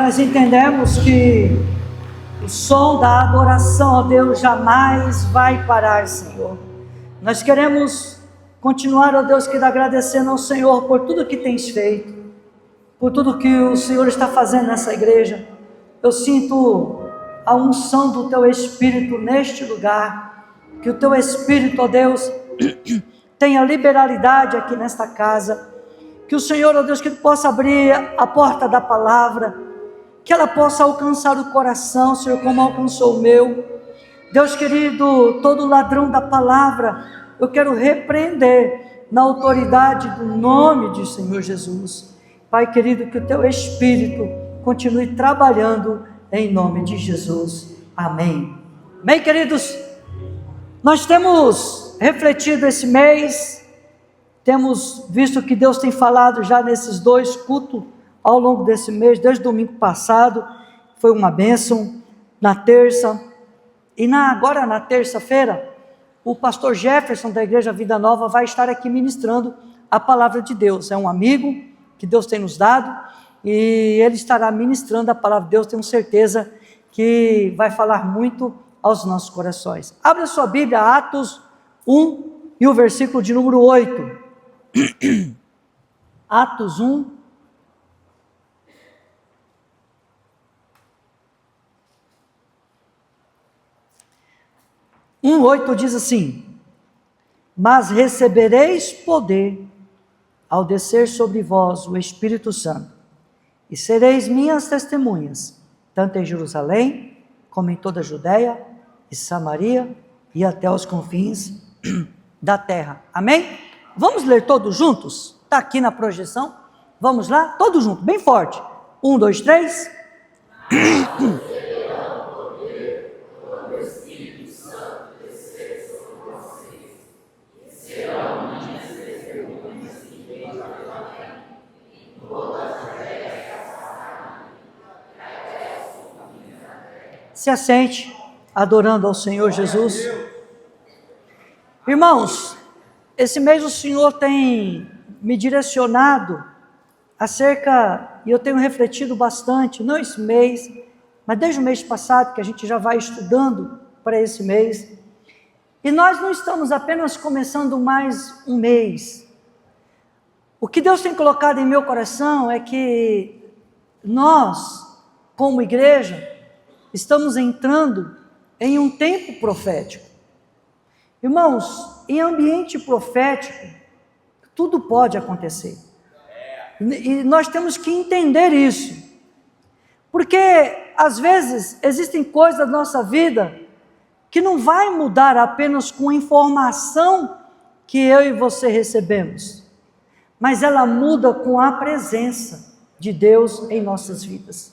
nós entendemos que o som da adoração a Deus jamais vai parar, Senhor. Nós queremos continuar, ó Deus, querido, agradecendo ao Senhor por tudo que tens feito, por tudo que o Senhor está fazendo nessa igreja. Eu sinto a unção do Teu Espírito neste lugar, que o Teu Espírito, ó Deus, tenha liberalidade aqui nesta casa, que o Senhor, ó Deus, que possa abrir a porta da palavra, que ela possa alcançar o coração, Senhor, como alcançou o meu. Deus querido, todo ladrão da palavra, eu quero repreender na autoridade do nome de Senhor Jesus. Pai querido, que o Teu Espírito continue trabalhando em nome de Jesus. Amém. Bem, queridos, nós temos refletido esse mês, temos visto que Deus tem falado já nesses 2 cultos ao longo desse mês, desde o domingo passado, foi uma bênção, na terça, e agora na terça-feira, o pastor Jefferson da Igreja Vida Nova vai estar aqui ministrando a palavra de Deus. É um amigo que Deus tem nos dado, e ele estará ministrando a palavra de Deus, tenho certeza que vai falar muito aos nossos corações. Abra sua Bíblia, Atos 1 e o versículo de número 8. Atos 1. (1:8) diz assim: mas recebereis poder ao descer sobre vós o Espírito Santo, e sereis minhas testemunhas, tanto em Jerusalém, como em toda a Judeia e Samaria, e até os confins da terra. Amém? Vamos ler todos juntos? Está aqui na projeção. Vamos lá? Todos juntos, bem forte. 1, 2, 3. Se assente, adorando ao Senhor Jesus. Irmãos, esse mês o Senhor tem me direcionado acerca, e eu tenho refletido bastante, não esse mês, mas desde o mês passado, que a gente já vai estudando para esse mês, e nós não estamos apenas começando mais um mês. O que Deus tem colocado em meu coração é que nós, como igreja, estamos entrando em um tempo profético. Irmãos, em ambiente profético, tudo pode acontecer. E nós temos que entender isso. Porque, às vezes, existem coisas da nossa vida que não vai mudar apenas com a informação que eu e você recebemos, mas ela muda com a presença de Deus em nossas vidas.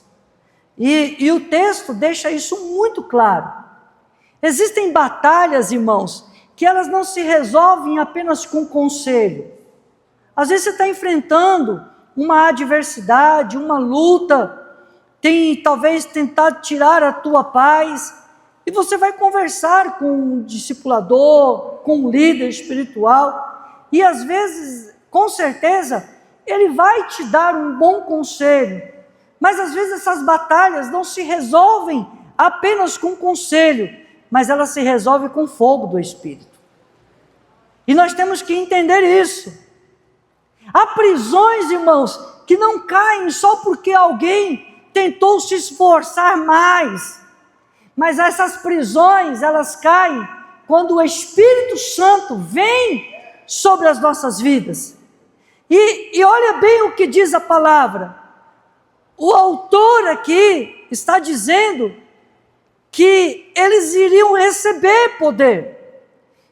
E o texto deixa isso muito claro. Existem batalhas, irmãos, que elas não se resolvem apenas com conselho. Às vezes você está enfrentando uma adversidade, uma luta, tem talvez tentado tirar a tua paz, e você vai conversar com um discipulador, com um líder espiritual, e às vezes, com certeza, ele vai te dar um bom conselho, mas às vezes essas batalhas não se resolvem apenas com conselho, mas elas se resolvem com fogo do Espírito. E nós temos que entender isso. Há prisões, irmãos, que não caem só porque alguém tentou se esforçar mais, mas essas prisões, elas caem quando o Espírito Santo vem sobre as nossas vidas. E olha bem o que diz a palavra. O autor aqui está dizendo que eles iriam receber poder.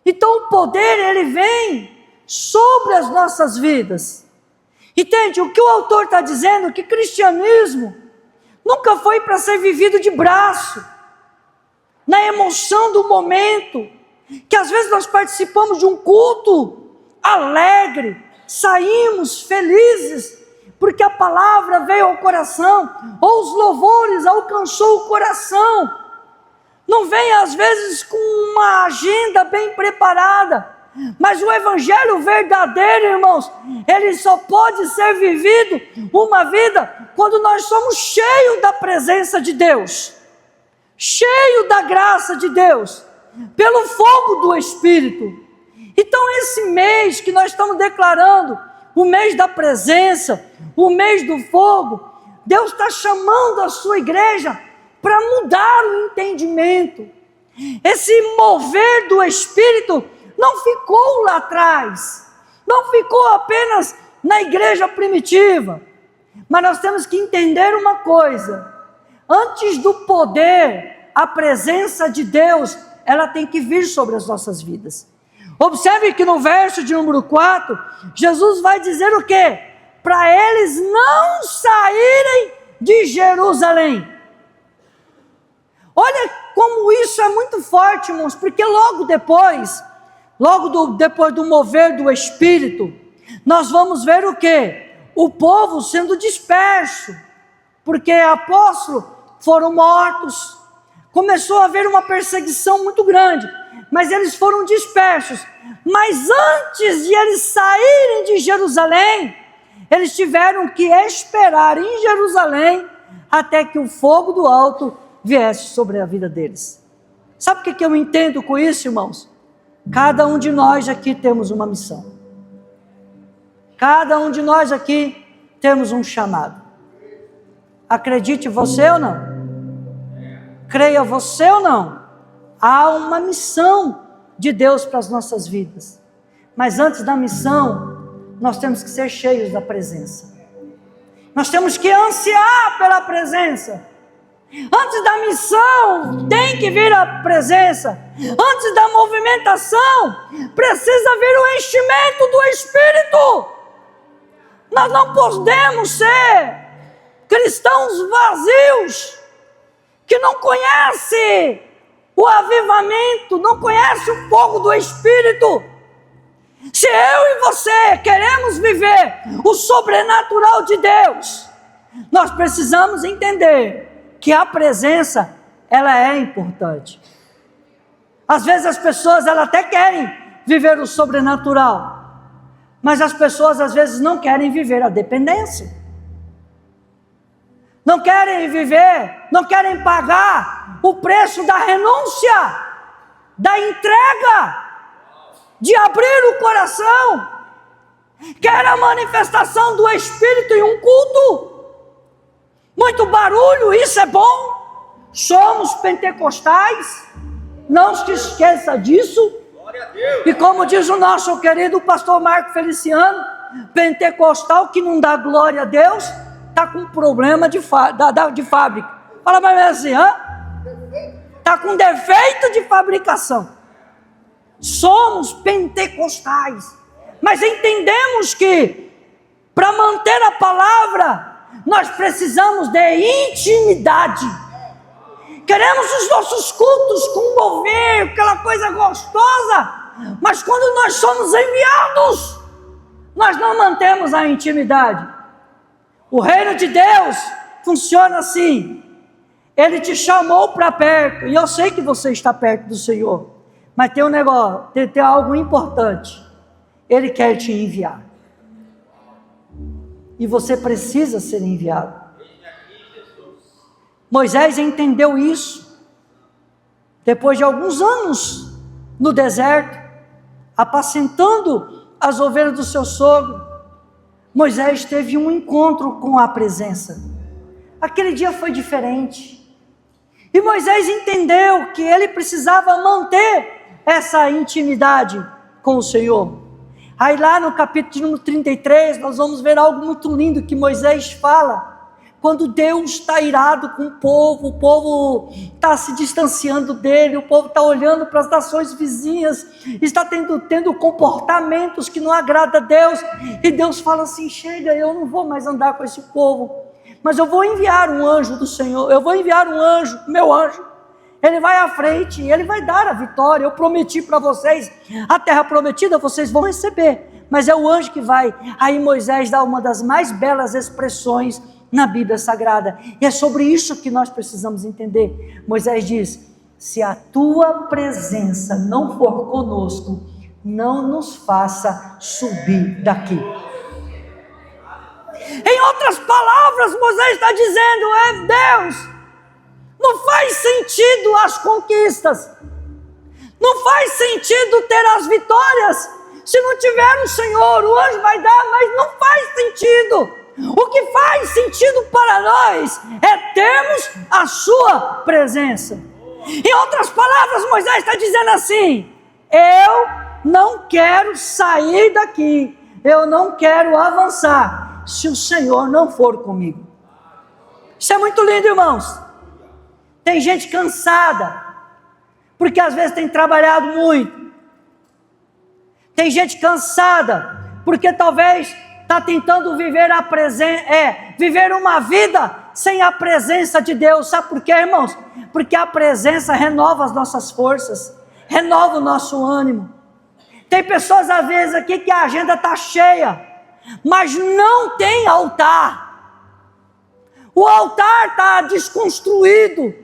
Então o poder, ele vem sobre as nossas vidas. Entende? O que o autor está dizendo é que cristianismo nunca foi para ser vivido de braço, na emoção do momento, que às vezes nós participamos de um culto alegre, saímos felizes, porque a palavra veio ao coração, ou os louvores alcançou o coração. Não vem às vezes com uma agenda bem preparada, Mas o evangelho verdadeiro, irmãos, ele só pode ser vivido uma vida quando nós somos cheios da presença de Deus, cheios da graça de Deus, pelo fogo do Espírito. Então esse mês que nós estamos declarando, o mês da presença, o mês do fogo, Deus está chamando a sua igreja para mudar o entendimento. Esse mover do Espírito não ficou lá atrás, não ficou apenas na igreja primitiva, mas nós temos que entender uma coisa: antes do poder, a presença de Deus, ela tem que vir sobre as nossas vidas. Observe que no verso de número 4, Jesus vai dizer o quê? Para eles não saírem de Jerusalém. Olha como isso é muito forte, irmãos, porque logo depois do mover do Espírito, nós vamos ver o quê? O povo sendo disperso, porque apóstolos foram mortos, começou a haver uma perseguição muito grande, mas eles foram dispersos. Mas antes de eles saírem de Jerusalém, eles tiveram que esperar em Jerusalém até que o fogo do alto viesse sobre a vida deles. Sabe o que eu entendo com isso, irmãos? Cada um de nós aqui temos uma missão. Cada um de nós aqui temos um chamado. Acredite você ou não? Creia você ou não? Há uma missão de Deus para as nossas vidas. Mas antes da missão, nós temos que ser cheios da presença. Nós temos que ansiar pela presença. Antes da missão, tem que vir a presença. Antes da movimentação, precisa vir o enchimento do Espírito. Nós não podemos ser cristãos vazios, que não conhecem o avivamento, não conhecem o fogo do Espírito. Se eu e você queremos viver o sobrenatural de Deus, nós precisamos entender que a presença, ela é importante. Às vezes as pessoas, elas até querem viver o sobrenatural, mas as pessoas às vezes não querem viver a dependência. Não querem viver, não querem pagar o preço da renúncia, da entrega, de abrir o coração. Quer a manifestação do Espírito em um culto. Muito barulho, isso é bom. Somos pentecostais, não se esqueça disso. E como diz o nosso querido pastor Marco Feliciano, pentecostal que não dá glória a Deus, está com problema de fábrica. Fala mais assim, está com defeito de fabricação. Somos pentecostais, mas entendemos que para manter a palavra, nós precisamos de intimidade. Queremos os nossos cultos com mover, aquela coisa gostosa, mas quando nós somos enviados, nós não mantemos a intimidade. O reino de Deus funciona assim: Ele te chamou para perto, e eu sei que você está perto do Senhor, mas tem um negócio, tem algo importante: Ele quer te enviar, e você precisa ser enviado. Moisés entendeu isso, depois de alguns anos no deserto, apacentando as ovelhas do seu sogro. Moisés teve um encontro com a presença. Aquele dia foi diferente, e Moisés entendeu que ele precisava manter essa intimidade com o Senhor. Aí lá no capítulo número 33, nós vamos ver algo muito lindo que Moisés fala. Quando Deus está irado com o povo está se distanciando dele, o povo está olhando para as nações vizinhas, está tendo comportamentos que não agradam a Deus, e Deus fala assim: chega, eu não vou mais andar com esse povo, mas eu vou enviar um anjo do Senhor, eu vou enviar um anjo, meu anjo, ele vai à frente, ele vai dar a vitória, eu prometi para vocês, a terra prometida vocês vão receber, mas é o anjo que vai. Aí Moisés dá uma das mais belas expressões na Bíblia Sagrada, e é sobre isso que nós precisamos entender. Moisés diz: se a tua presença não for conosco, não nos faça subir daqui. Em outras palavras, Moisés está dizendo: Deus, não faz sentido as conquistas, não faz sentido ter as vitórias, se não tiver o Senhor. O anjo vai dar, mas não faz sentido. O que faz sentido para nós é termos a sua presença. Em outras palavras, Moisés está dizendo assim: eu não quero sair daqui, eu não quero avançar, se o Senhor não for comigo. Isso é muito lindo, irmãos. Tem gente cansada, porque às vezes tem trabalhado muito. Tem gente cansada, porque talvez está tentando viver viver uma vida sem a presença de Deus. Sabe por quê, irmãos? Porque a presença renova as nossas forças, renova o nosso ânimo. Tem pessoas às vezes aqui que a agenda está cheia, mas não tem altar. O altar está desconstruído,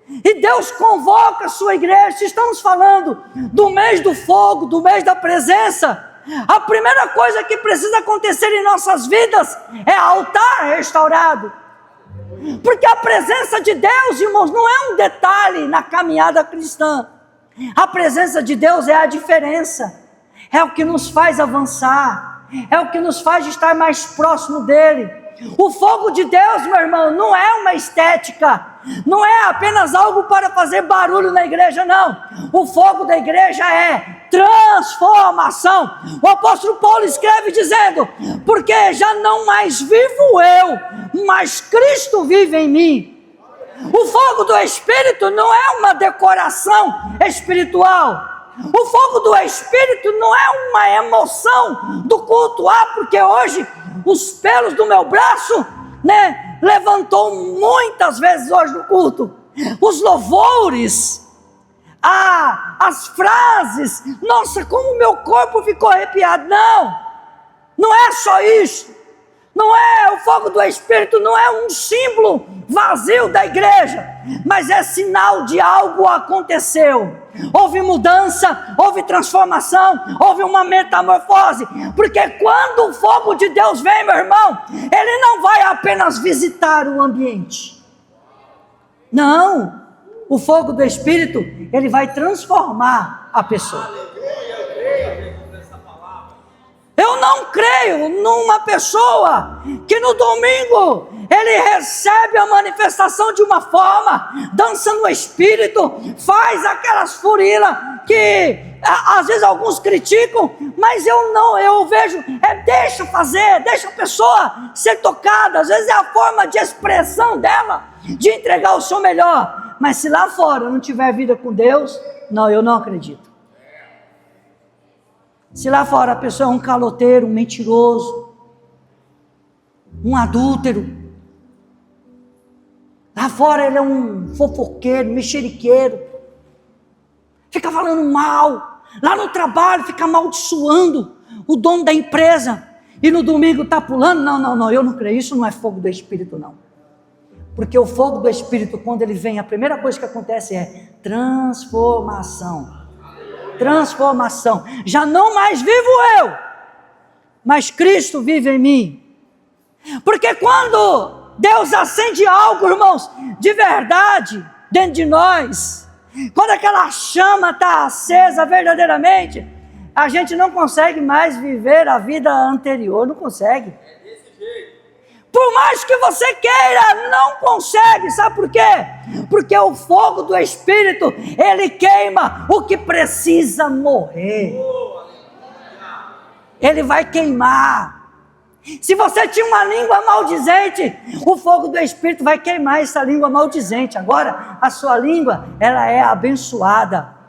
e Deus convoca a sua igreja. Se estamos falando do mês do fogo, do mês da presença, a primeira coisa que precisa acontecer em nossas vidas é altar restaurado. Porque a presença de Deus, irmãos, não é um detalhe na caminhada cristã. A presença de Deus é a diferença, é o que nos faz avançar, é o que nos faz estar mais próximo dele. O fogo de Deus, meu irmão, não é uma estética, não é apenas algo para fazer barulho na igreja, não. O fogo da igreja é transformação. O apóstolo Paulo escreve dizendo: porque já não mais vivo eu, mas Cristo vive em mim. O fogo do Espírito não é uma decoração espiritual. O fogo do Espírito não é uma emoção do culto. Porque hoje os pelos do meu braço, levantou muitas vezes hoje no culto. Os louvores, as frases, nossa, como o meu corpo ficou arrepiado. Não é só isso. Não é o fogo do Espírito, não é um símbolo vazio da igreja, mas é sinal de algo aconteceu. Houve mudança, houve transformação, houve uma metamorfose. Porque quando o fogo de Deus vem, meu irmão, ele não vai apenas visitar o ambiente. Não, o fogo do Espírito, ele vai transformar a pessoa. Eu não creio numa pessoa que no domingo ele recebe a manifestação de uma forma, dança no Espírito, faz aquelas furilas que às vezes alguns criticam, mas eu vejo, deixa fazer, deixa a pessoa ser tocada. Às vezes é a forma de expressão dela, de entregar o seu melhor. Mas se lá fora não tiver vida com Deus, eu não acredito. Se lá fora a pessoa é um caloteiro, um mentiroso, um adúltero, lá fora ele é um fofoqueiro, mexeriqueiro, fica falando mal, lá no trabalho fica amaldiçoando o dono da empresa, e no domingo está pulando, não, eu não creio, isso não é fogo do Espírito não. Porque o fogo do Espírito, quando ele vem, a primeira coisa que acontece é transformação. Transformação. Já não mais vivo eu, mas Cristo vive em mim. Porque quando Deus acende algo, irmãos, de verdade dentro de nós, quando aquela chama está acesa verdadeiramente, a gente não consegue mais viver a vida anterior, não consegue. Por mais que você queira, não consegue. Sabe por quê? Porque o fogo do Espírito, ele queima o que precisa morrer. Ele vai queimar. Se você tinha uma língua maldizente, o fogo do Espírito vai queimar essa língua maldizente. Agora, a sua língua, ela é abençoada.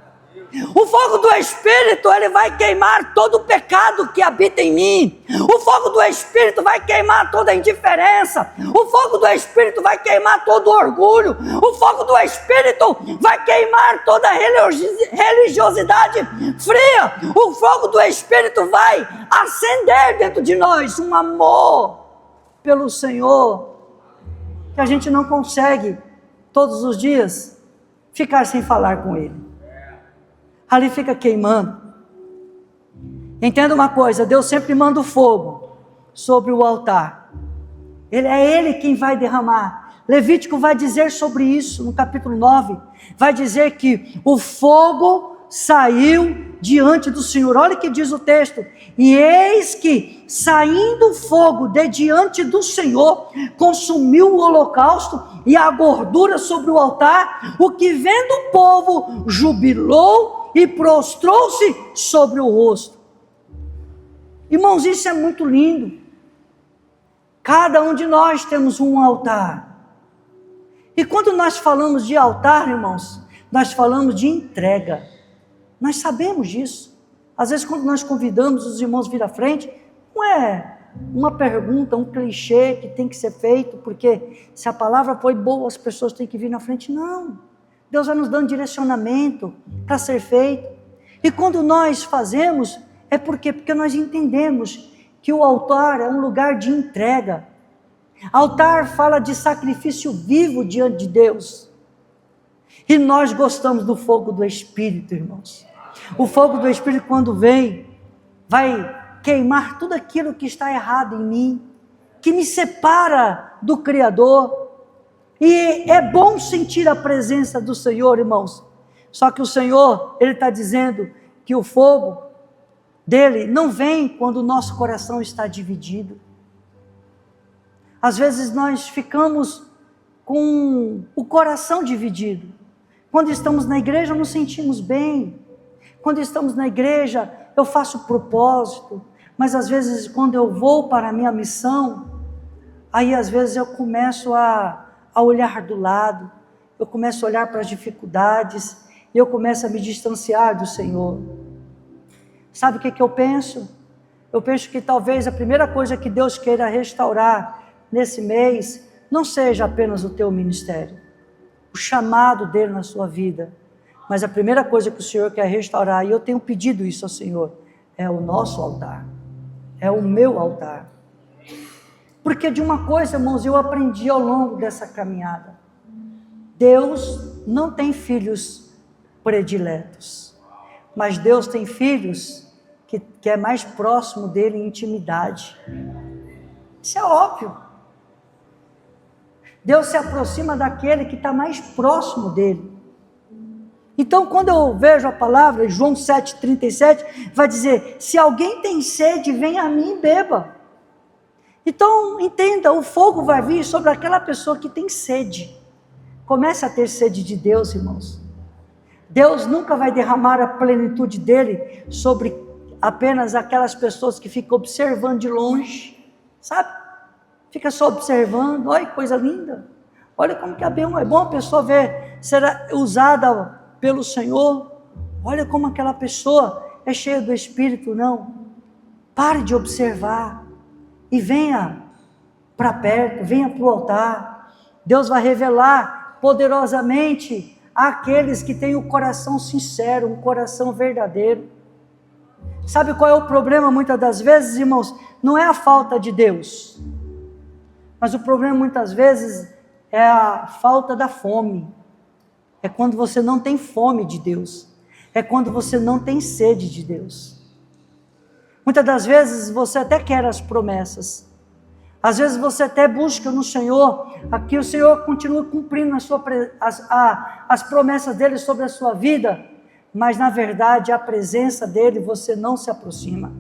O fogo do Espírito, ele vai queimar todo o pecado que habita em mim. O fogo do Espírito vai queimar toda a indiferença. O fogo do Espírito vai queimar todo o orgulho. O fogo do Espírito vai queimar toda a religiosidade fria. O fogo do Espírito vai acender dentro de nós um amor pelo Senhor, que a gente não consegue todos os dias ficar sem falar com Ele. Ali fica queimando. Entenda uma coisa, Deus sempre manda o fogo sobre o altar. É Ele quem vai derramar. Levítico vai dizer sobre isso no capítulo 9. Vai dizer que o fogo saiu diante do Senhor. Olha o que diz o texto. E eis que, saindo o fogo de diante do Senhor, consumiu o holocausto e a gordura sobre o altar, o que vendo o povo, jubilou e prostrou-se sobre o rosto. Irmãos, isso é muito lindo. Cada um de nós temos um altar. E quando nós falamos de altar, irmãos, nós falamos de entrega. Nós sabemos disso. Às vezes quando nós convidamos os irmãos a vir à frente, não é uma pergunta, um clichê que tem que ser feito, porque se a palavra foi boa, as pessoas têm que vir na frente. Não. Deus vai nos dando direcionamento para ser feito. E quando nós fazemos, é porque nós entendemos que o altar é um lugar de entrega. Altar fala de sacrifício vivo diante de Deus. E nós gostamos do fogo do Espírito, irmãos. O fogo do Espírito, quando vem, vai queimar tudo aquilo que está errado em mim, que me separa do Criador. E é bom sentir a presença do Senhor, irmãos. Só que o Senhor, Ele está dizendo que o fogo dele não vem quando o nosso coração está dividido. Às vezes nós ficamos com o coração dividido. Quando estamos na igreja nos sentimos bem. Quando estamos na igreja eu faço propósito. Mas às vezes quando eu vou para a minha missão, aí às vezes eu começo a olhar do lado. Eu começo a olhar para as dificuldades. E eu começo a me distanciar do Senhor. Sabe o que eu penso? Eu penso que talvez a primeira coisa que Deus queira restaurar nesse mês, não seja apenas o teu ministério, o chamado dele na sua vida, mas a primeira coisa que o Senhor quer restaurar, e eu tenho pedido isso ao Senhor, é o nosso altar, é o meu altar. Porque de uma coisa, irmãos, eu aprendi ao longo dessa caminhada, Deus não tem filhos prediletos, mas Deus tem filhos que é mais próximo dele em intimidade. Isso é óbvio. Deus se aproxima daquele que está mais próximo dele. Então, quando eu vejo a palavra, João 7,37, vai dizer, se alguém tem sede, venha a mim e beba. Então, entenda, o fogo vai vir sobre aquela pessoa que tem sede. Comece a ter sede de Deus, irmãos. Deus nunca vai derramar a plenitude dele sobre apenas aquelas pessoas que ficam observando de longe, sabe? Fica só observando, olha que coisa linda, olha como que é bom a pessoa ver, será usada pelo Senhor, olha como aquela pessoa é cheia do Espírito. Não, pare de observar e venha para perto, venha para o altar. Deus vai revelar poderosamente àqueles que têm o coração sincero, um coração verdadeiro. Sabe qual é o problema muitas das vezes, irmãos? Não é a falta de Deus, mas o problema muitas vezes é a falta da fome. É quando você não tem fome de Deus, é quando você não tem sede de Deus. Muitas das vezes você até quer as promessas, às vezes você até busca no Senhor, aqui o Senhor continua cumprindo as promessas dele sobre a sua vida, mas na verdade a presença dele você não se aproxima.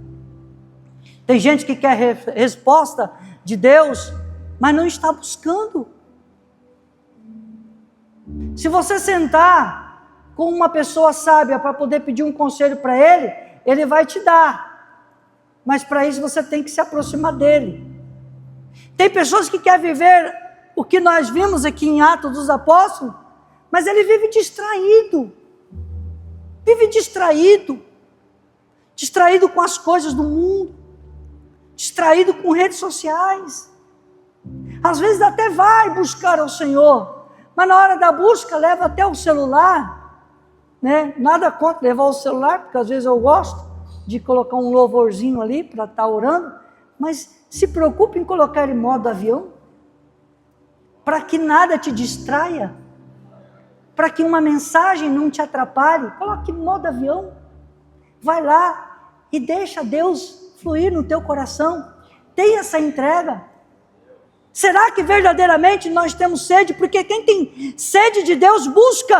Tem gente que quer resposta de Deus, mas não está buscando. Se você sentar com uma pessoa sábia para poder pedir um conselho para ele, ele vai te dar, mas para isso você tem que se aproximar dele. Tem pessoas que querem viver o que nós vimos aqui em Atos dos Apóstolos, mas ele vive distraído com as coisas do mundo, distraído com redes sociais. Às vezes até vai buscar ao Senhor, mas na hora da busca leva até o celular, né? Nada contra levar o celular, porque às vezes eu gosto de colocar um louvorzinho ali para estar orando, mas se preocupe em colocar em modo avião, para que nada te distraia, para que uma mensagem não te atrapalhe. Coloque em modo avião, vai lá e deixa Deus fluir no teu coração. Tem essa entrega. Será que verdadeiramente nós temos sede? Porque quem tem sede de Deus busca.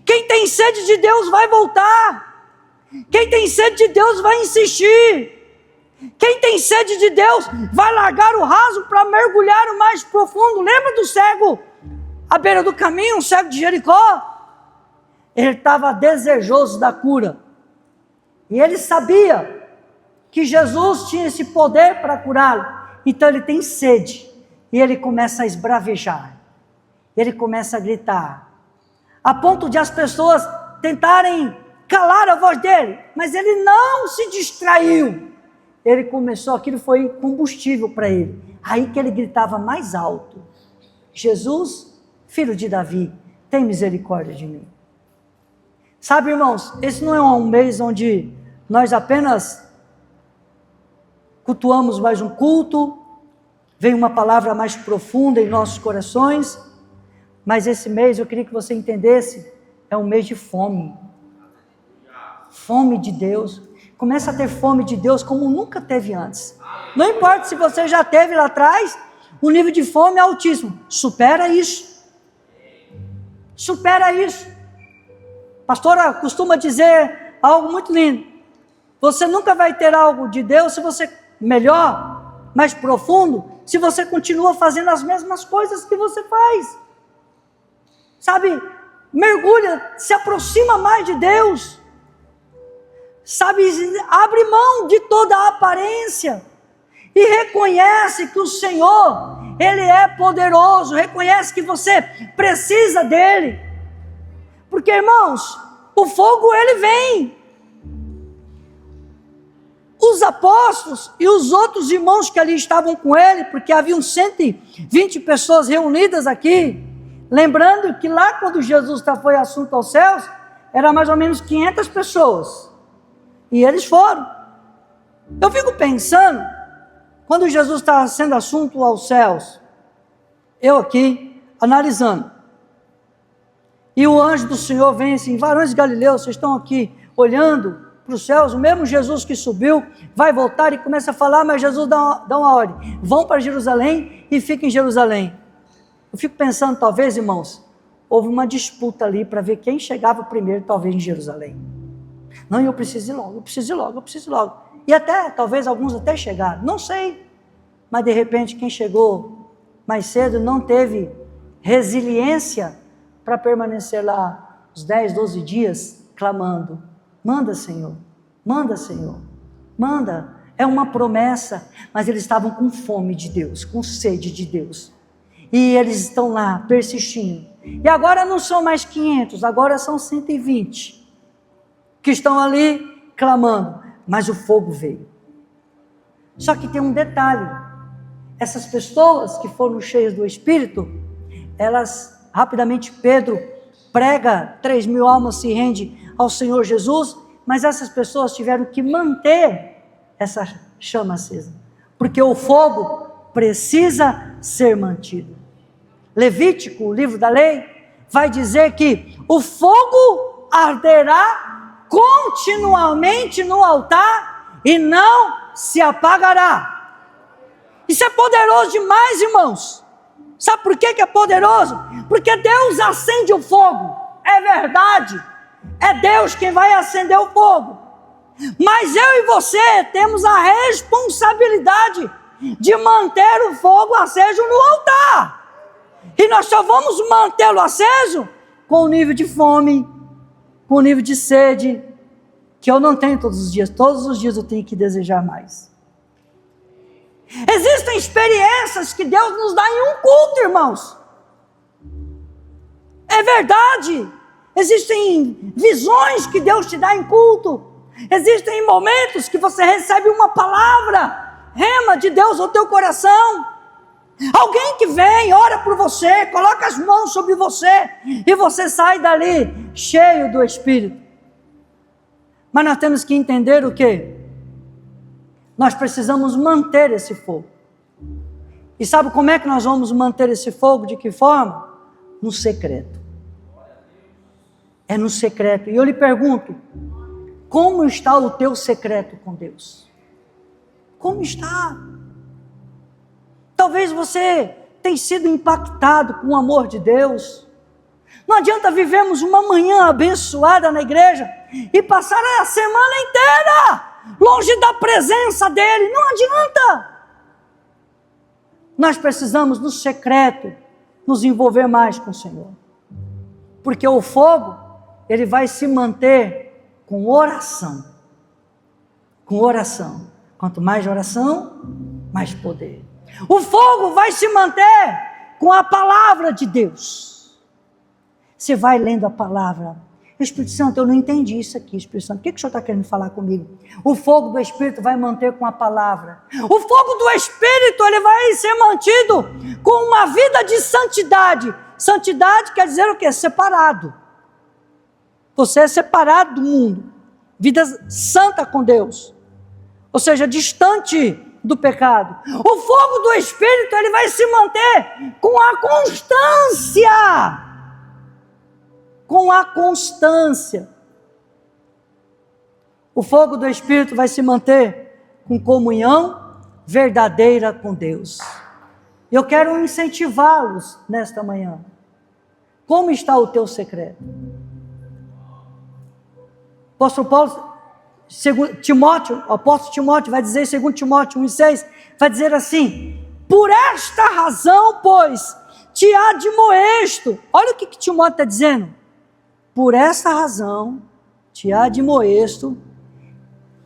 Quem tem sede de Deus vai voltar. Quem tem sede de Deus vai insistir. Quem tem sede de Deus vai largar o raso para mergulhar o mais profundo. Lembra do cego à beira do caminho, o cego de Jericó? Ele estava desejoso da cura. E ele sabia que Jesus tinha esse poder para curá-lo. Então ele tem sede. E ele começa a esbravejar. Ele começa a gritar. A ponto de as pessoas tentarem calar a voz dele. Mas ele não se distraiu. Ele começou, aquilo foi combustível para ele. Aí que ele gritava mais alto: Jesus, filho de Davi, tem misericórdia de mim. Sabe, irmãos, esse não é um mês onde nós apenas cultuamos mais um culto, vem uma palavra mais profunda em nossos corações, mas esse mês eu queria que você entendesse, é um mês de fome. Fome de Deus. Começa a ter fome de Deus como nunca teve antes. Não importa se você já teve lá atrás, o nível de fome é altíssimo. Supera isso. Supera isso. A pastora costuma dizer algo muito lindo. Você nunca vai ter algo de Deus se você melhor, mais profundo, se você continua fazendo as mesmas coisas que você faz. Sabe, mergulha, se aproxima mais de Deus. Sabe, abre mão de toda a aparência e reconhece que o Senhor, Ele é poderoso, reconhece que você precisa dEle, porque, irmãos, o fogo Ele vem. Os apóstolos e os outros irmãos que ali estavam com Ele, porque haviam 120 pessoas reunidas aqui, lembrando que lá quando Jesus foi assunto aos céus, era mais ou menos 500 pessoas. E eles foram. Eu fico pensando, quando Jesus está sendo assunto aos céus, eu aqui, analisando, e o anjo do Senhor vem assim: varões galileus, vocês estão aqui olhando para os céus, o mesmo Jesus que subiu, vai voltar e começa a falar, mas Jesus dá uma ordem: vão para Jerusalém e fiquem em Jerusalém. Eu fico pensando, talvez, irmãos, houve uma disputa ali para ver quem chegava primeiro, talvez, em Jerusalém. Não, eu preciso ir logo, eu preciso ir logo, eu preciso ir logo. E até, talvez alguns até chegaram, não sei. Mas de repente quem chegou mais cedo não teve resiliência para permanecer lá os 10, 12 dias clamando: manda, Senhor, manda, Senhor, manda. É uma promessa, mas eles estavam com fome de Deus, com sede de Deus. E eles estão lá persistindo. E agora não são mais 500, agora são 120. Que estão ali clamando, mas o fogo veio. Só que tem um detalhe: essas pessoas que foram cheias do Espírito, elas, rapidamente Pedro prega, 3.000 almas se rendem ao Senhor Jesus, mas essas pessoas tiveram que manter essa chama acesa, porque o fogo precisa ser mantido. Levítico, o livro da lei, vai dizer que o fogo arderá continuamente no altar e não se apagará. Isso é poderoso demais, irmãos. Sabe por que é poderoso? Porque Deus acende o fogo, é verdade, é Deus quem vai acender o fogo, mas eu e você temos a responsabilidade de manter o fogo aceso no altar, e nós só vamos mantê-lo aceso com o nível de fome, com o nível de sede, que eu não tenho todos os dias eu tenho que desejar mais. Existem experiências que Deus nos dá em um culto, irmãos, é verdade. Existem visões que Deus te dá em culto, existem momentos que você recebe uma palavra, rema de Deus ao teu coração, alguém que vem, ora por você, coloca as mãos sobre você, e você sai dali cheio do Espírito. Mas nós temos que entender o quê? Nós precisamos manter esse fogo. E sabe como é que nós vamos manter esse fogo? De que forma? No secreto. É no secreto. E eu lhe pergunto, Como está o teu secreto com Deus? Como está? Talvez você tenha sido impactado com o amor de Deus. Não adianta vivermos uma manhã abençoada na igreja e passar a semana inteira longe da presença dEle. Não adianta. Nós precisamos, no secreto, nos envolver mais com o Senhor. Porque o fogo, ele vai se manter com oração. Com oração. Quanto mais oração, mais poder. O fogo vai se manter com a palavra de Deus. Você vai lendo a palavra. Espírito Santo, eu não entendi isso aqui, Espírito Santo. O que o Senhor está querendo falar comigo? O fogo do Espírito vai manter com a palavra. O fogo do Espírito, ele vai ser mantido com uma vida de santidade. Santidade quer dizer o quê? Separado. Você é separado do mundo. Vida santa com Deus. Ou seja, distante do pecado. O fogo do Espírito, ele vai se manter com a constância. Com a constância. O fogo do Espírito vai se manter com comunhão verdadeira com Deus. Eu quero incentivá-los nesta manhã. Como está o teu secreto? O apóstolo Paulo, o apóstolo Timóteo vai dizer em 2 Timóteo 1,6, vai dizer assim: por esta razão, pois, te admoesto. Olha o que Timóteo está dizendo. Por essa razão, te admoesto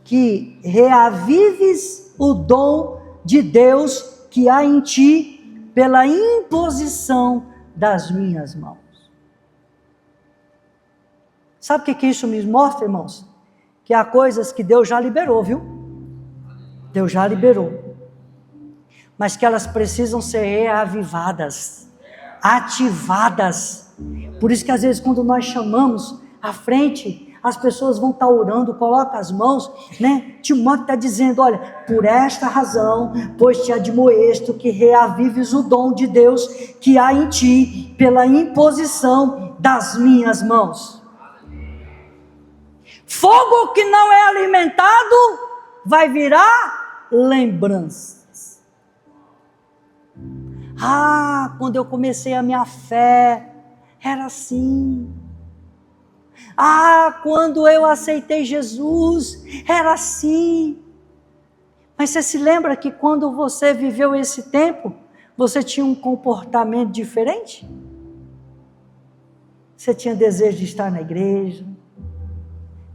que reavives o dom de Deus que há em ti pela imposição das minhas mãos. Sabe o que isso me mostra, irmãos? Que há coisas que Deus já liberou, viu? Deus já liberou. Mas que elas precisam ser reavivadas, ativadas. Por isso que às vezes quando nós chamamos à frente, as pessoas vão estar orando, coloca as mãos, né? Timóteo está dizendo, olha, por esta razão, pois te admoesto que reavives o dom de Deus que há em ti, pela imposição das minhas mãos. Fogo que não é alimentado, vai virar lembranças. Ah, quando eu comecei a minha fé, era assim. Ah, quando eu aceitei Jesus, era assim. Mas você se lembra que quando você viveu esse tempo, você tinha um comportamento diferente? Você tinha desejo de estar na igreja.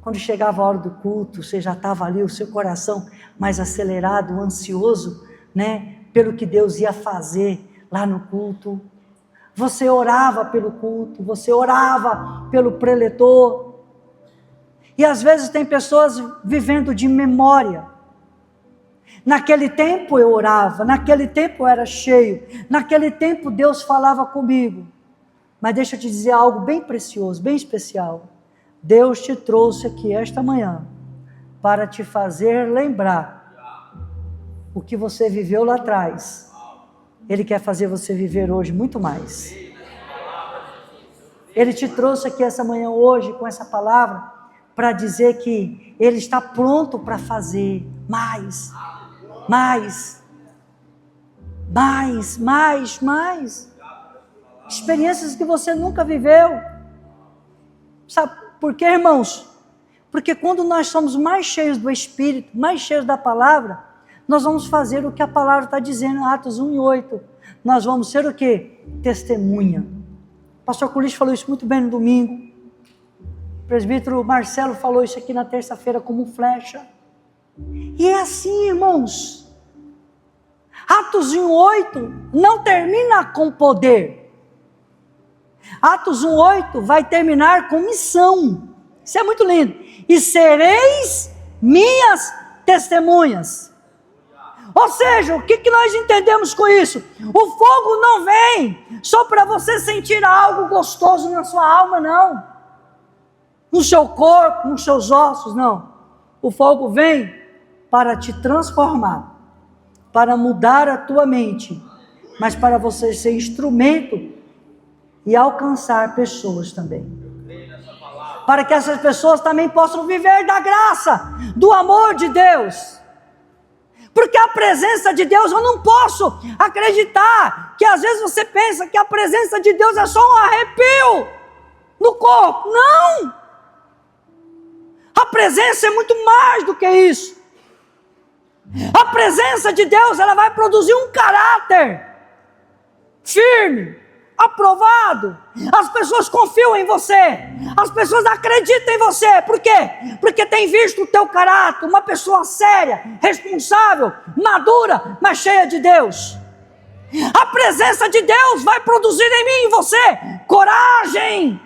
Quando chegava a hora do culto, você já estava ali, o seu coração mais acelerado, ansioso, né? Pelo que Deus ia fazer lá no culto. Você orava pelo culto, você orava pelo preletor. E às vezes tem pessoas vivendo de memória. Naquele tempo eu orava, naquele tempo eu era cheio, naquele tempo Deus falava comigo. Mas deixa eu te dizer algo bem precioso, bem especial. Deus te trouxe aqui esta manhã para te fazer lembrar o que você viveu lá atrás. Ele quer fazer você viver hoje muito mais. Ele te trouxe aqui essa manhã hoje com essa palavra para dizer que Ele está pronto para fazer mais. Experiências que você nunca viveu. Sabe por quê, irmãos? Porque quando nós somos mais cheios do Espírito, mais cheios da palavra, nós vamos fazer o que a palavra está dizendo em Atos 1:8. Nós vamos ser o quê? Testemunha. O pastor Culis falou isso muito bem no domingo. O presbítero Marcelo falou isso aqui na terça-feira como flecha. E é assim, irmãos. Atos 1:8 não termina com poder. Atos 1:8 vai terminar com missão. Isso é muito lindo. E sereis minhas testemunhas. Ou seja, o que nós entendemos com isso? O fogo não vem só para você sentir algo gostoso na sua alma, não. No seu corpo, nos seus ossos, não. O fogo vem para te transformar, para mudar a tua mente, mas para você ser instrumento e alcançar pessoas também. para que essas pessoas também possam viver da graça, do amor de Deus. Porque a presença de Deus, eu não posso acreditar que às vezes você pensa que a presença de Deus é só um arrepio no corpo. Não! A presença é muito mais do que isso. A presença de Deus, ela vai produzir um caráter firme, aprovado. As pessoas confiam em você, as pessoas acreditam em você. Por quê? Porque tem visto o teu caráter, uma pessoa séria, responsável, madura, mas cheia de Deus. A presença de Deus vai produzir em mim e em você coragem,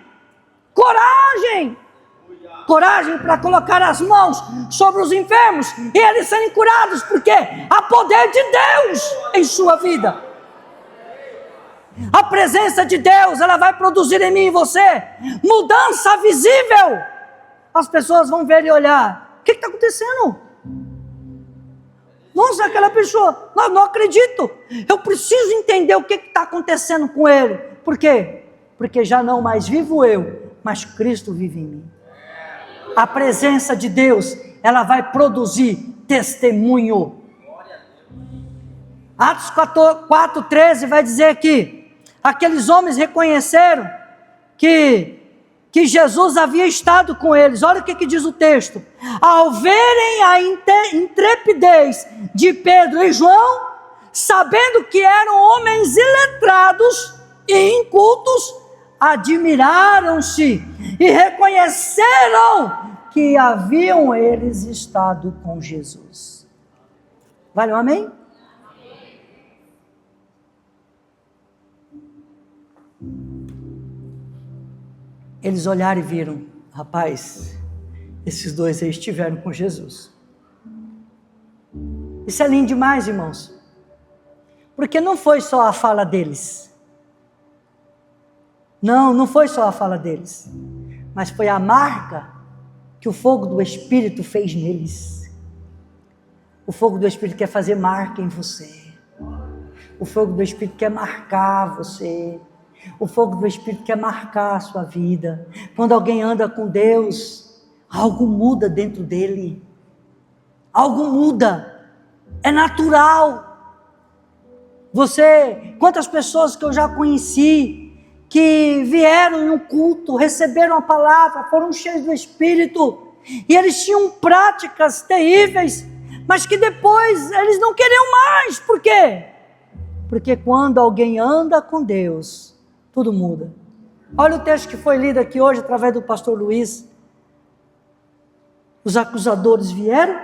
coragem para colocar as mãos sobre os enfermos e eles serem curados, porque há poder de Deus em sua vida. A presença de Deus, ela vai produzir em mim e você mudança visível. As pessoas vão ver e olhar: o que está acontecendo? Nossa, aquela pessoa, não acredito, eu preciso entender o que está acontecendo com ele. Por quê? Porque já não mais vivo eu, mas Cristo vive em mim. A presença de Deus, ela vai produzir testemunho. Atos 4:13 vai dizer que aqueles homens reconheceram que Jesus havia estado com eles. Olha o que diz o texto: ao verem a intrepidez de Pedro e João, sabendo que eram homens iletrados e incultos, admiraram-se e reconheceram que haviam eles estado com Jesus. Vale um amém? Eles olharam e viram: rapaz, esses dois aí estiveram com Jesus. Isso é lindo demais, irmãos, porque não foi só a fala deles. Não foi só a fala deles, mas foi a marca que o fogo do Espírito fez neles. O fogo do Espírito quer fazer marca em você. O fogo do Espírito quer marcar você. O fogo do Espírito quer marcar a sua vida. Quando alguém anda com Deus, algo muda dentro dele. Algo muda. É natural. Quantas pessoas que eu já conheci, que vieram em um culto, receberam a palavra, foram cheios do Espírito, e eles tinham práticas terríveis, mas que depois eles não queriam mais. Por quê? Porque quando alguém anda com Deus, tudo muda. Olha o texto que foi lido aqui hoje através do pastor Luiz. Os acusadores vieram,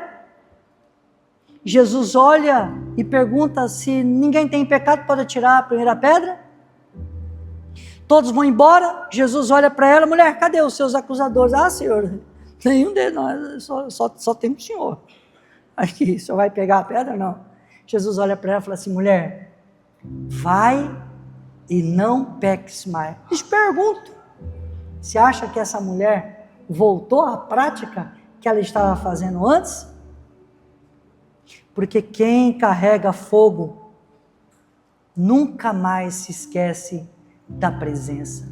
Jesus olha e pergunta se ninguém tem pecado, pode tirar a primeira pedra. Todos vão embora. Jesus olha para ela: mulher, cadê os seus acusadores? Ah, Senhor, nenhum deles, não, só tem o Senhor. Aqui, o Senhor vai pegar a pedra? Não. Jesus olha para ela e fala assim: mulher, vai e não peques mais. Lhes pergunto, você acha que essa mulher voltou à prática que ela estava fazendo antes? Porque quem carrega fogo nunca mais se esquece da presença.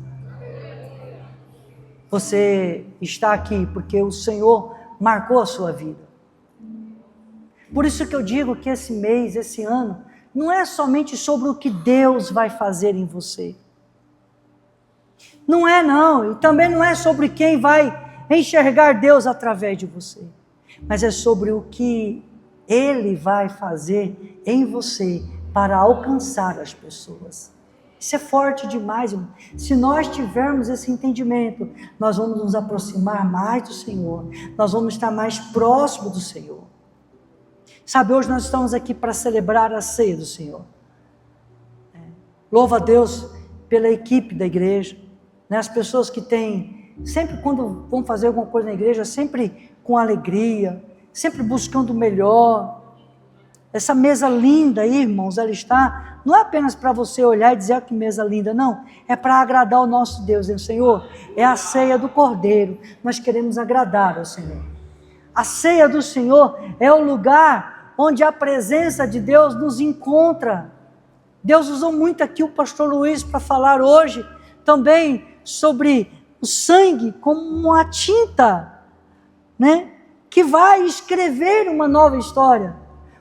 Você está aqui porque o Senhor marcou a sua vida. Por isso que eu digo que esse mês, esse ano, não é somente sobre o que Deus vai fazer em você. Não é não, e também não é sobre quem vai enxergar Deus através de você. Mas é sobre o que Ele vai fazer em você para alcançar as pessoas. Isso é forte demais, irmão. Se nós tivermos esse entendimento, nós vamos nos aproximar mais do Senhor. Nós vamos estar mais próximo do Senhor. Sabe, hoje nós estamos aqui para celebrar a ceia do Senhor. Louva a Deus pela equipe da igreja, né? As pessoas que têm, sempre quando vão fazer alguma coisa na igreja, sempre com alegria, sempre buscando o melhor. Essa mesa linda aí, irmãos, ela está, não é apenas para você olhar e dizer: ah, que mesa linda, não, é para agradar o nosso Deus, hein, Senhor? É a ceia do Cordeiro, nós queremos agradar ao Senhor. A ceia do Senhor é o lugar onde a presença de Deus nos encontra. Deus usou muito aqui o pastor Luiz para falar hoje também sobre o sangue como uma tinta, né, que vai escrever uma nova história.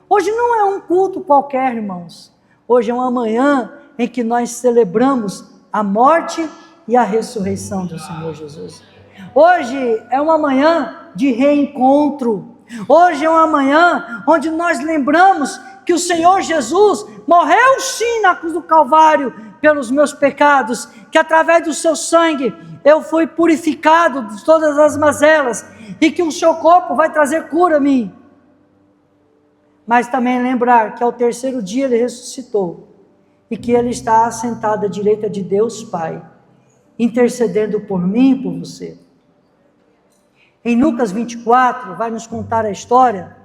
Hoje não é um culto qualquer, irmãos. Hoje é uma manhã em que nós celebramos a morte e a ressurreição do Senhor Jesus. Hoje é uma manhã de reencontro. Hoje é uma manhã onde nós lembramos que o Senhor Jesus morreu sim na cruz do Calvário pelos meus pecados, que através do seu sangue eu fui purificado de todas as mazelas e que o seu corpo vai trazer cura a mim. Mas também lembrar que ao terceiro dia ele ressuscitou e que ele está assentado à direita de Deus Pai, intercedendo por mim e por você. Em Lucas 24 vai nos contar a história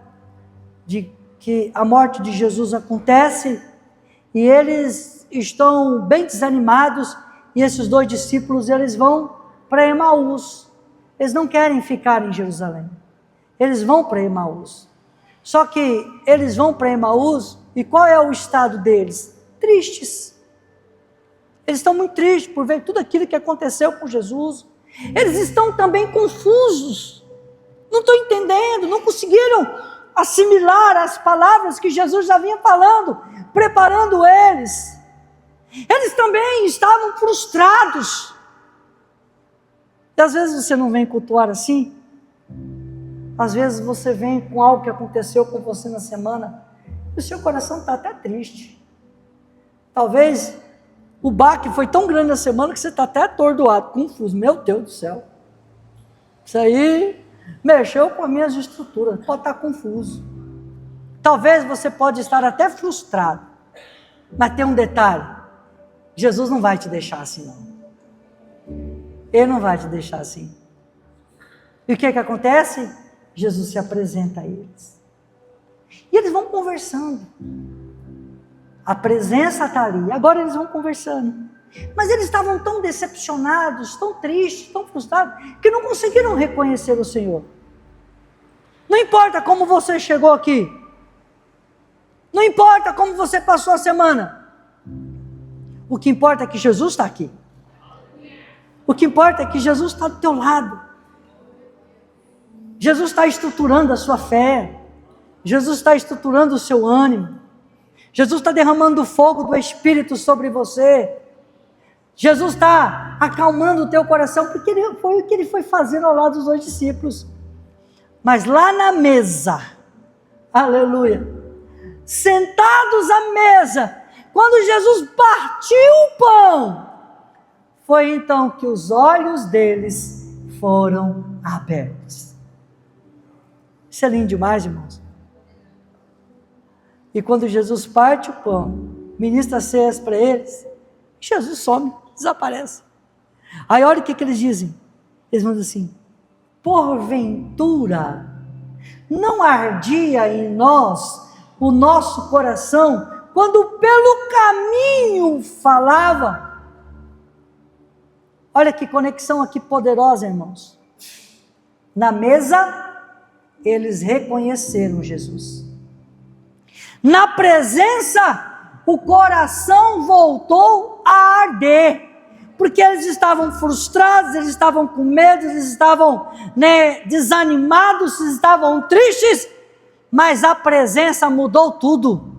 de que a morte de Jesus acontece e eles estão bem desanimados, e esses 2 discípulos eles vão para Emaús. Eles não querem ficar em Jerusalém, eles vão para Emaús. Só que eles vão para Emaús e qual é o estado deles? Tristes. Eles estão muito tristes por ver tudo aquilo que aconteceu com Jesus. Eles estão também confusos, não estão entendendo, não conseguiram assimilar as palavras que Jesus já vinha falando, preparando eles. Eles também estavam frustrados. E às vezes você não vem cultuar assim, às vezes você vem com algo que aconteceu com você na semana, e o seu coração está até triste. Talvez o baque foi tão grande na semana que você está até atordoado, confuso. Meu Deus do céu, isso aí mexeu com as minhas estruturas, pode estar confuso. Talvez você pode estar até frustrado, mas tem um detalhe: Jesus não vai te deixar assim não. Ele não vai te deixar assim. E o que acontece? Jesus se apresenta a eles. E eles vão conversando. A presença está ali. Agora eles vão conversando. Mas eles estavam tão decepcionados, tão tristes, tão frustrados, que não conseguiram reconhecer o Senhor. Não importa como você chegou aqui. Não importa como você passou a semana. O que importa é que Jesus está aqui. O que importa é que Jesus está do teu lado. Jesus está estruturando a sua fé. Jesus está estruturando o seu ânimo. Jesus está derramando o fogo do Espírito sobre você. Jesus está acalmando o teu coração, porque foi o que ele foi fazendo ao lado dos 2 discípulos. Mas lá na mesa, aleluia, sentados à mesa, quando Jesus partiu o pão, foi então que os olhos deles foram abertos. Isso é lindo demais, irmãos. E quando Jesus parte o pão, ministra ceias para eles, Jesus some, desaparece. Aí olha o que eles dizem. Eles mandam assim: porventura não ardia em nós o nosso coração quando pelo caminho falava? Olha que conexão aqui poderosa, irmãos. Na mesa eles reconheceram Jesus. Na presença, o coração voltou a arder, porque eles estavam frustrados, eles estavam com medo, eles estavam desanimados, eles estavam tristes, mas a presença mudou tudo.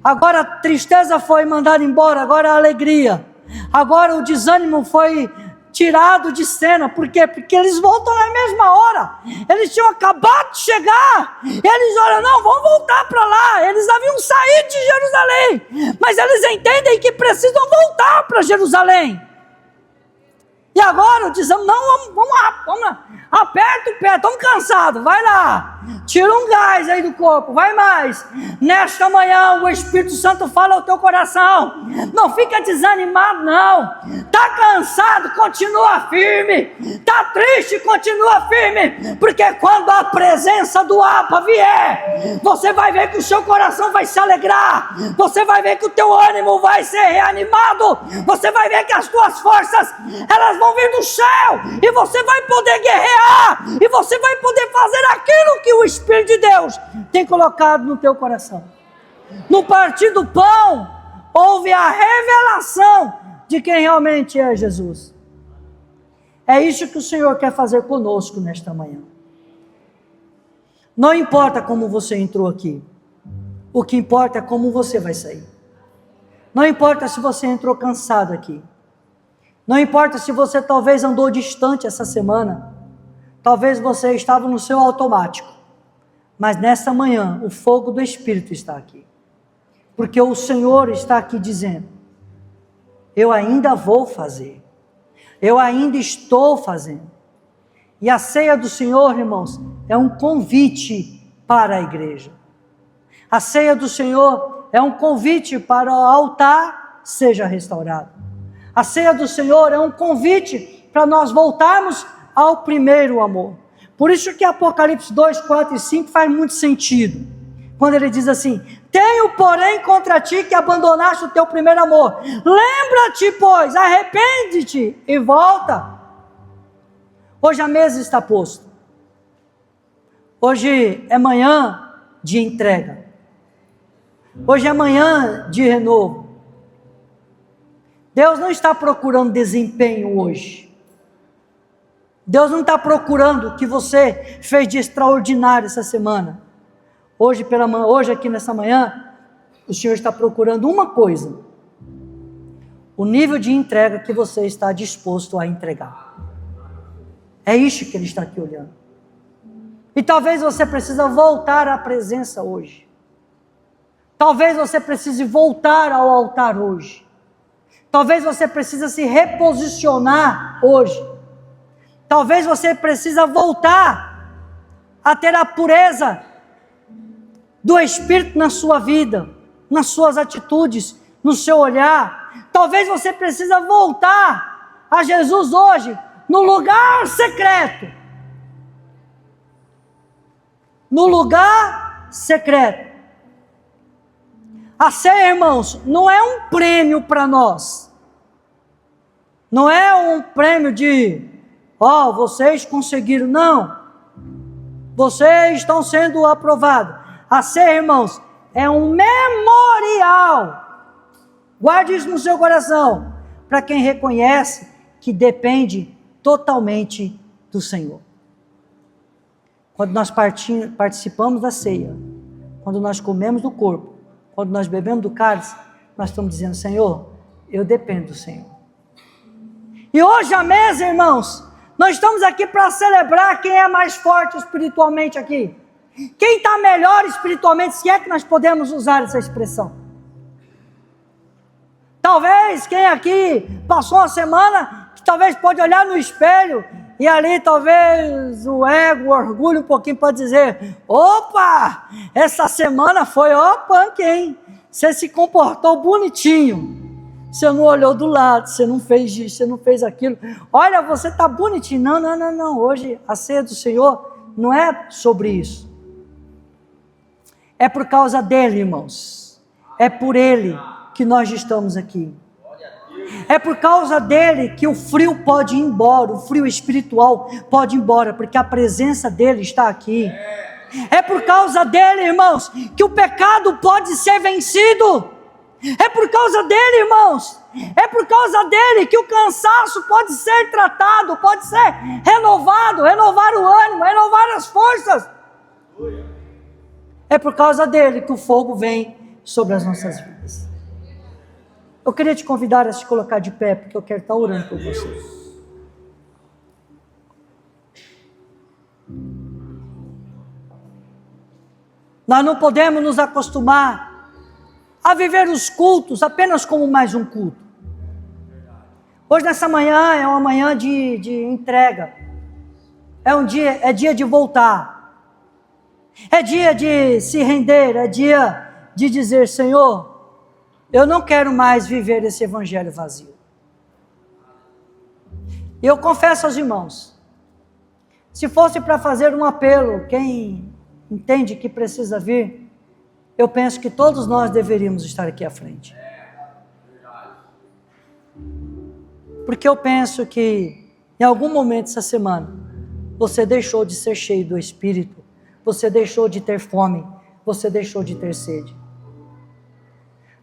Agora a tristeza foi mandada embora, agora a alegria, agora o desânimo foi tirado de cena. Por quê? Porque eles voltam na mesma hora. Eles tinham acabado de chegar, eles olham, não, vamos voltar para lá. Eles haviam saído de Jerusalém, mas eles entendem que precisam voltar para Jerusalém. E agora o desânimo, não, vamos lá, aperta o pé, estamos cansados, vai lá, tira um gás aí do corpo, vai mais. Nesta manhã o Espírito Santo fala ao teu coração, não fica desanimado não, está cansado, continua firme, está triste, continua firme, porque quando a presença do Abba vier, você vai ver que o seu coração vai se alegrar, você vai ver que o teu ânimo vai ser reanimado, você vai ver que as tuas forças, elas vão vir do céu, e você vai poder guerrear, e você vai poder fazer aquilo que o Espírito de Deus tem colocado no teu coração. No partir do pão, houve a revelação de quem realmente é Jesus. É isso que o Senhor quer fazer conosco nesta manhã. Não importa como você entrou aqui, o que importa é como você vai sair. Não importa se você entrou cansado aqui, não importa se você talvez andou distante essa semana, talvez você estava no seu automático, mas nesta manhã o fogo do Espírito está aqui, porque o Senhor está aqui dizendo: eu ainda vou fazer, eu ainda estou fazendo. E a ceia do Senhor, irmãos, é um convite para a igreja. A ceia do Senhor é um convite para o altar seja restaurado. A ceia do Senhor é um convite para nós voltarmos ao primeiro amor. Por isso que Apocalipse 2, 4 e 5 faz muito sentido. Quando ele diz assim: tenho porém contra ti que abandonaste o teu primeiro amor. Lembra-te, pois, arrepende-te e volta. Hoje a mesa está posta. Hoje é manhã de entrega. Hoje é manhã de renovo. Deus não está procurando desempenho hoje. Deus não está procurando o que você fez de extraordinário essa semana. Hoje aqui nessa manhã, o Senhor está procurando uma coisa: o nível de entrega que você está disposto a entregar. É isso que Ele está aqui olhando. E talvez você precise voltar à presença hoje. Talvez você precise voltar ao altar hoje. Talvez você precise se reposicionar hoje. Talvez você precise voltar a ter a pureza do Espírito na sua vida, nas suas atitudes, no seu olhar. Talvez você precise voltar a Jesus hoje, no lugar secreto. No lugar secreto. A ceia, irmãos, não é um prêmio para nós. Não é um prêmio de, vocês conseguiram. Não. Vocês estão sendo aprovados. A ceia, irmãos, é um memorial. Guarde isso no seu coração. Para quem reconhece que depende totalmente do Senhor. Quando nós participamos da ceia, quando nós comemos do corpo, quando nós bebemos do cálice, nós estamos dizendo: Senhor, eu dependo do Senhor. E hoje a mesa, irmãos, nós estamos aqui para celebrar quem é mais forte espiritualmente aqui. Quem está melhor espiritualmente, se é que nós podemos usar essa expressão. Talvez quem aqui passou uma semana, talvez pode olhar no espelho, e ali talvez o ego, o orgulho um pouquinho pode dizer: opa, essa semana foi punk, hein? Você se comportou bonitinho. Você não olhou do lado, você não fez isso, você não fez aquilo. Olha, você está bonitinho. Não. Hoje a ceia do Senhor não é sobre isso. É por causa dele, irmãos. É por ele que nós estamos aqui. É por causa dele que o frio pode ir embora, o frio espiritual pode ir embora, porque a presença dele está aqui. É por causa dele, irmãos, que o pecado pode ser vencido. É por causa dele, irmãos, é por causa dele que o cansaço pode ser tratado, pode ser renovado, renovar o ânimo, renovar as forças. É por causa dele que o fogo vem sobre as nossas vidas. Eu queria te convidar a se colocar de pé, porque eu quero estar orando por você. Nós não podemos nos acostumar a viver os cultos apenas como mais um culto. Hoje nessa manhã é uma manhã de entrega. É dia de voltar. É dia de se render, é dia de dizer: Senhor, eu não quero mais viver esse evangelho vazio. E eu confesso aos irmãos, se fosse para fazer um apelo, quem entende que precisa vir, eu penso que todos nós deveríamos estar aqui à frente. Porque eu penso que em algum momento essa semana, você deixou de ser cheio do Espírito, você deixou de ter fome, você deixou de ter sede.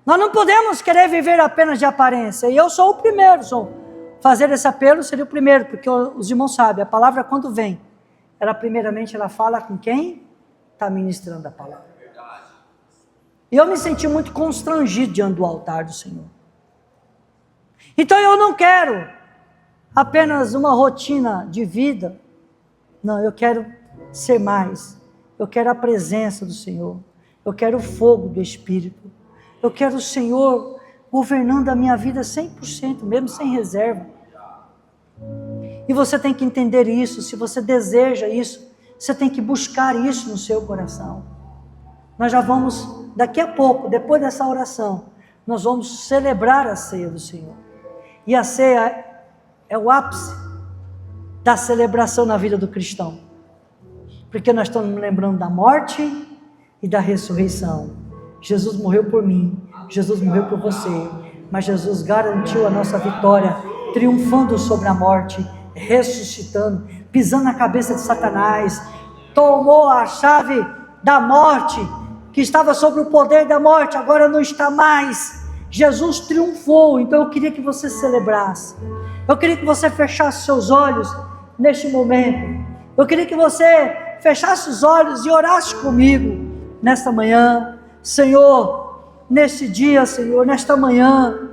Nós não podemos querer viver apenas de aparência, e eu sou o primeiro, sou fazer esse apelo seria o primeiro, porque os irmãos sabem, a palavra quando vem, primeiramente ela fala com quem está ministrando a palavra. E eu me senti muito constrangido diante do altar do Senhor. Então eu não quero apenas uma rotina de vida, não, eu quero ser mais, eu quero a presença do Senhor, eu quero o fogo do Espírito, eu quero o Senhor governando a minha vida 100%, mesmo sem reserva. E você tem que entender isso. Se você deseja isso, você tem que buscar isso no seu coração. Nós já vamos, daqui a pouco, depois dessa oração, nós vamos celebrar a ceia do Senhor. E a ceia é o ápice da celebração na vida do cristão, porque nós estamos lembrando da morte e da ressurreição. Jesus morreu por mim, Jesus morreu por você, mas Jesus garantiu a nossa vitória, triunfando sobre a morte, ressuscitando, pisando na cabeça de Satanás, tomou a chave da morte, que estava sobre o poder da morte, agora não está mais. Jesus triunfou. Então eu queria que você celebrasse, eu queria que você fechasse seus olhos neste momento, eu queria que você fechasse os olhos e orasse comigo nesta manhã. Senhor, neste dia, Senhor, nesta manhã,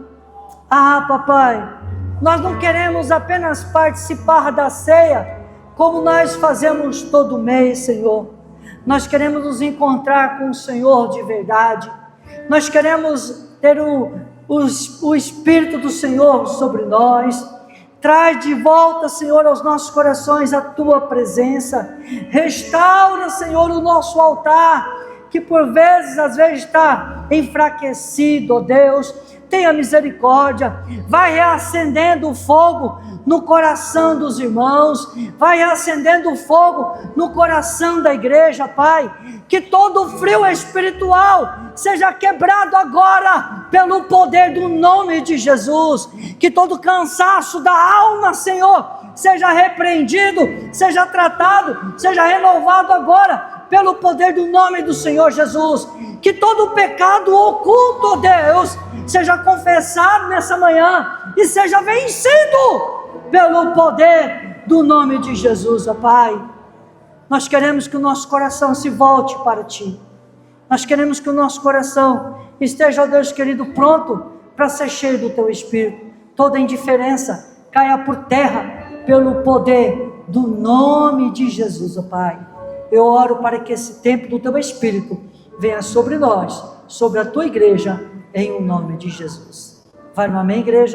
papai, nós não queremos apenas participar da ceia, como nós fazemos todo mês, Senhor. Nós queremos nos encontrar com o Senhor de verdade, nós queremos ter o Espírito do Senhor sobre nós. Traz de volta, Senhor, aos nossos corações a Tua presença, restaura, Senhor, o nosso altar, que por vezes, às vezes está enfraquecido, ó Deus. Tenha misericórdia, vai reacendendo o fogo no coração dos irmãos, vai reacendendo o fogo no coração da igreja, Pai, que todo frio espiritual seja quebrado agora, pelo poder do nome de Jesus, que todo cansaço da alma, Senhor, seja repreendido, seja tratado, seja renovado agora, pelo poder do nome do Senhor Jesus, que todo pecado oculto, Deus, seja confessado nessa manhã, e seja vencido, pelo poder do nome de Jesus, ó Pai. Nós queremos que o nosso coração se volte para Ti, nós queremos que o nosso coração esteja, ó Deus querido, pronto para ser cheio do Teu Espírito, toda indiferença caia por terra, pelo poder do nome de Jesus, ó Pai. Eu oro para que esse tempo do Teu Espírito venha sobre nós, sobre a Tua igreja, em o nome de Jesus. Vai no amém, igreja?